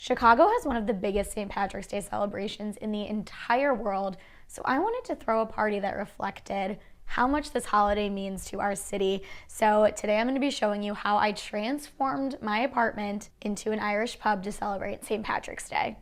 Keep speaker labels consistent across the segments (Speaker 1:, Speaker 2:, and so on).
Speaker 1: Chicago has one of the biggest St. Patrick's Day celebrations in the entire world, so I wanted to throw a party that reflected how much this holiday means to our city. So today I'm going to be showing you how I transformed my apartment into an Irish pub to celebrate St. Patrick's Day.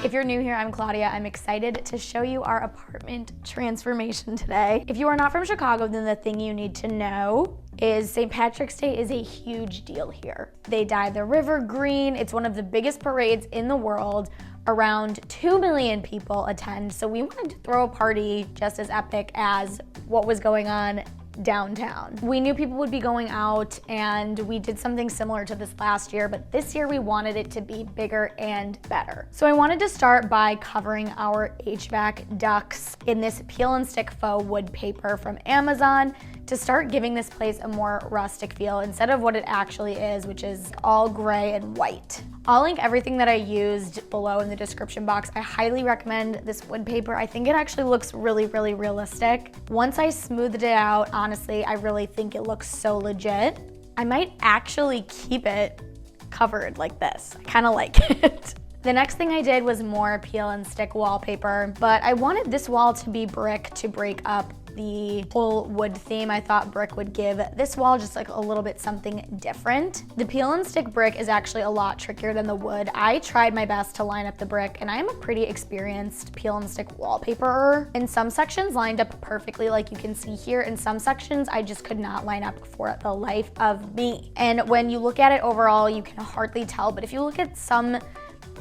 Speaker 1: If you're new here, I'm Claudia. I'm excited to show you our apartment transformation today. If you are not from Chicago, then the thing you need to know is St. Patrick's Day is a huge deal here. They dye the river green. It's one of the biggest parades in the world. Around 2 million people attend, so we wanted to throw a party just as epic as what was going on downtown. We knew people would be going out, and we did something similar to this last year, but this year we wanted it to be bigger and better. So I wanted to start by covering our HVAC ducts in this peel and stick faux wood paper from Amazon to start giving this place a more rustic feel instead of what it actually is, which is all gray and white. I'll link everything that I used below in the description box. I highly recommend this wood paper. I think it actually looks really, really realistic. Once I smoothed it out, honestly, I really think it looks so legit. I might actually keep it covered like this. I kind of like it. The next thing I did was more peel and stick wallpaper, but I wanted this wall to be brick to break up the whole wood theme. I thought brick would give this wall just like a little bit something different. The peel and stick brick is actually a lot trickier than the wood. I tried my best to line up the brick, and I am a pretty experienced peel and stick wallpaperer. In some sections lined up perfectly like you can see here. In some sections I just could not line up for the life of me. And when you look at it overall, you can hardly tell, but if you look at some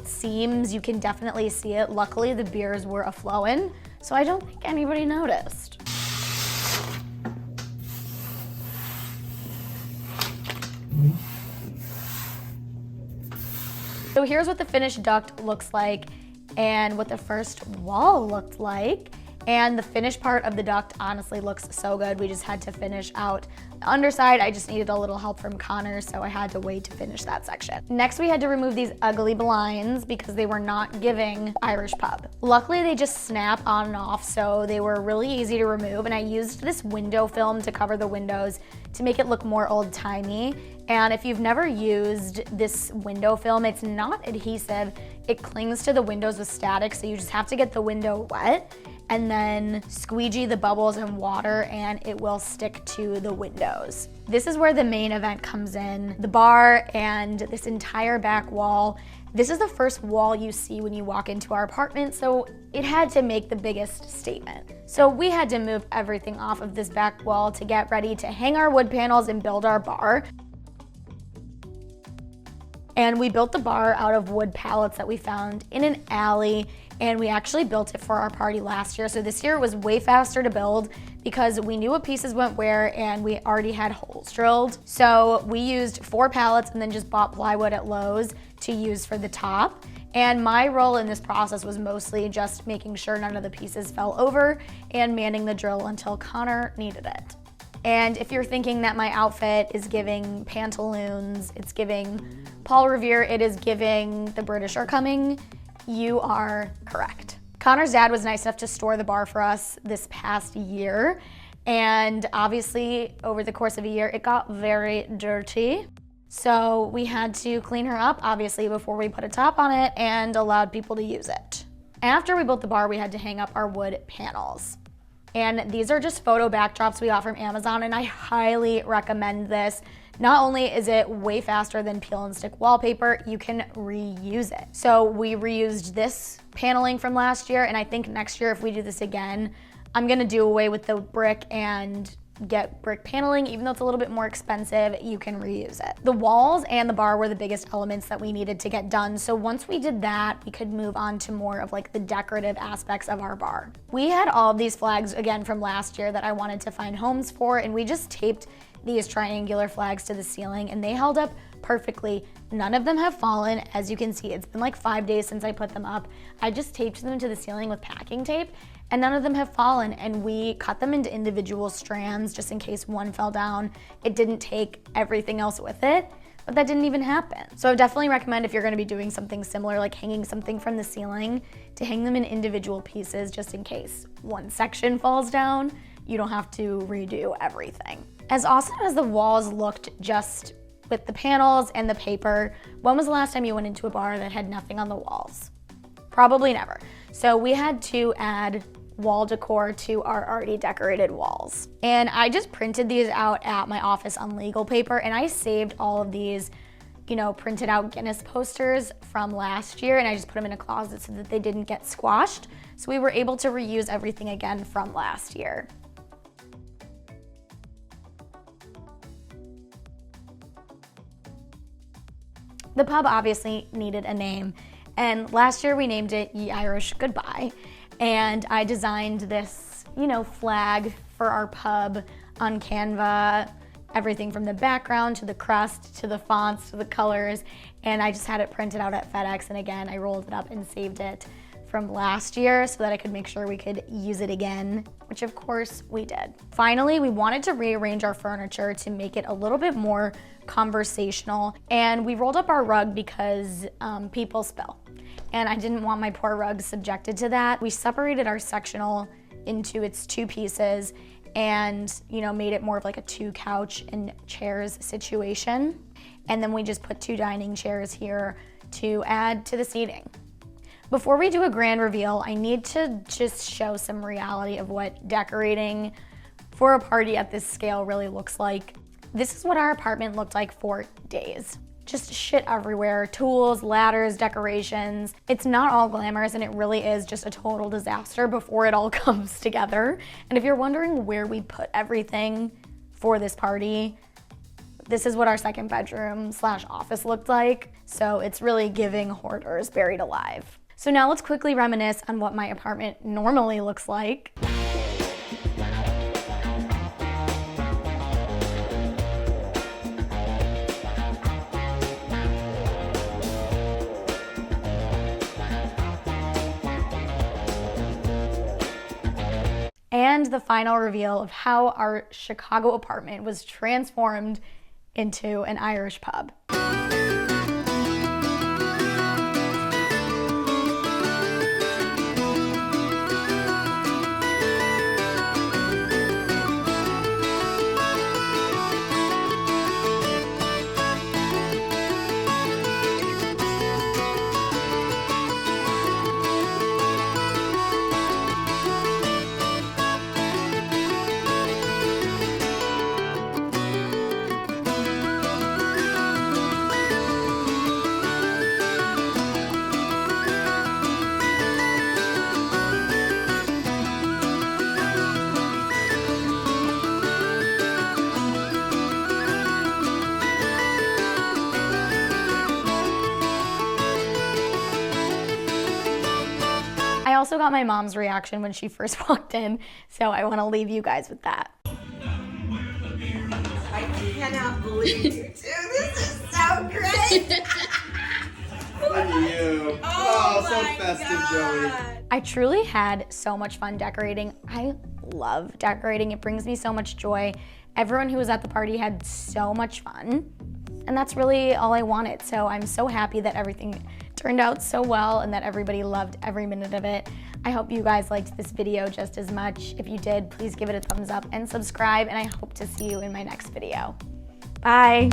Speaker 1: seams, you can definitely see it. Luckily the beers were a-flowing, so I don't think anybody noticed. So here's what the finished duct looks like and what the first wall looked like. And the finished part of the duct honestly looks so good. We just had to finish out the underside. I just needed a little help from Connor, so I had to wait to finish that section. Next, we had to remove these ugly blinds because they were not giving Irish pub. Luckily, they just snap on and off, so they were really easy to remove. And I used this window film to cover the windows to make it look more old-timey. And if you've never used this window film, it's not adhesive. It clings to the windows with static, so you just have to get the window wet and then squeegee the bubbles in water and it will stick to the windows. This is where the main event comes in. The bar and this entire back wall. This is the first wall you see when you walk into our apartment, so it had to make the biggest statement. So we had to move everything off of this back wall to get ready to hang our wood panels and build our bar. And we built the bar out of wood pallets that we found in an alley, and we actually built it for our party last year. So this year it was way faster to build because we knew what pieces went where and we already had holes drilled. So we used 4 pallets and then just bought plywood at Lowe's to use for the top. And my role in this process was mostly just making sure none of the pieces fell over and manning the drill until Connor needed it. And if you're thinking that my outfit is giving pantaloons, it's giving Paul Revere, it is giving The British Are Coming, you are correct. Connor's dad was nice enough to store the bar for us this past year. And obviously over the course of a year, it got very dirty. So we had to clean her up, obviously, before we put a top on it and allowed people to use it. After we built the bar, we had to hang up our wood panels. And these are just photo backdrops we got from Amazon, and I highly recommend this. Not only is it way faster than peel and stick wallpaper, you can reuse it. So we reused this paneling from last year, and I think next year if we do this again, I'm gonna do away with the brick and get brick paneling. Even though it's a little bit more expensive, you can reuse it. The walls and the bar were the biggest elements that we needed to get done. So once we did that, we could move on to more of like the decorative aspects of our bar. We had all of these flags again from last year that I wanted to find homes for, and we just taped these triangular flags to the ceiling, and they held up perfectly. None of them have fallen. As you can see, it's been like 5 days since I put them up. I just taped them to the ceiling with packing tape, and none of them have fallen, and we cut them into individual strands just in case one fell down. It didn't take everything else with it, but that didn't even happen. So I would definitely recommend, if you're gonna be doing something similar, like hanging something from the ceiling, to hang them in individual pieces just in case one section falls down. You don't have to redo everything. As awesome as the walls looked just with the panels and the paper, when was the last time you went into a bar that had nothing on the walls? Probably never. So we had to add wall decor to our already decorated walls. And I just printed these out at my office on legal paper, and I saved all of these, you know, printed out Guinness posters from last year, and I just put them in a closet so that they didn't get squashed. So we were able to reuse everything again from last year. The pub obviously needed a name, and last year we named it Ye Irish Goodbye. And I designed this, you know, flag for our pub on Canva, everything from the background to the crust to the fonts to the colors, and I just had it printed out at FedEx, and again, I rolled it up and saved it from last year so that I could make sure we could use it again, which of course we did. Finally, we wanted to rearrange our furniture to make it a little bit more conversational, and we rolled up our rug because people spill, and I didn't want my poor rug subjected to that. We separated our sectional into its two pieces and, you know, made it more of like a 2 couch and chairs situation, and then we just put 2 dining chairs here to add to the seating. Before we do a grand reveal, I need to just show some reality of what decorating for a party at this scale really looks like. This is what our apartment looked like for days. Just shit everywhere, tools, ladders, decorations. It's not all glamorous, and it really is just a total disaster before it all comes together. And if you're wondering where we put everything for this party, this is what our second bedroom / office looked like. So it's really giving hoarders buried alive. So now let's quickly reminisce on what my apartment normally looks like. And the final reveal of how our Chicago apartment was transformed into an Irish pub. I also got my mom's reaction when she first walked in, so I want to leave you guys with that.
Speaker 2: I cannot believe you two. This is so great.
Speaker 3: Look at you. Oh, so festive,
Speaker 2: God.
Speaker 3: Joey.
Speaker 1: I truly had so much fun decorating. I love decorating. It brings me so much joy. Everyone who was at the party had so much fun, and that's really all I wanted. So I'm so happy that everything turned out so well and that everybody loved every minute of it. I hope you guys liked this video just as much. If you did, please give it a thumbs up and subscribe, and I hope to see you in my next video. Bye.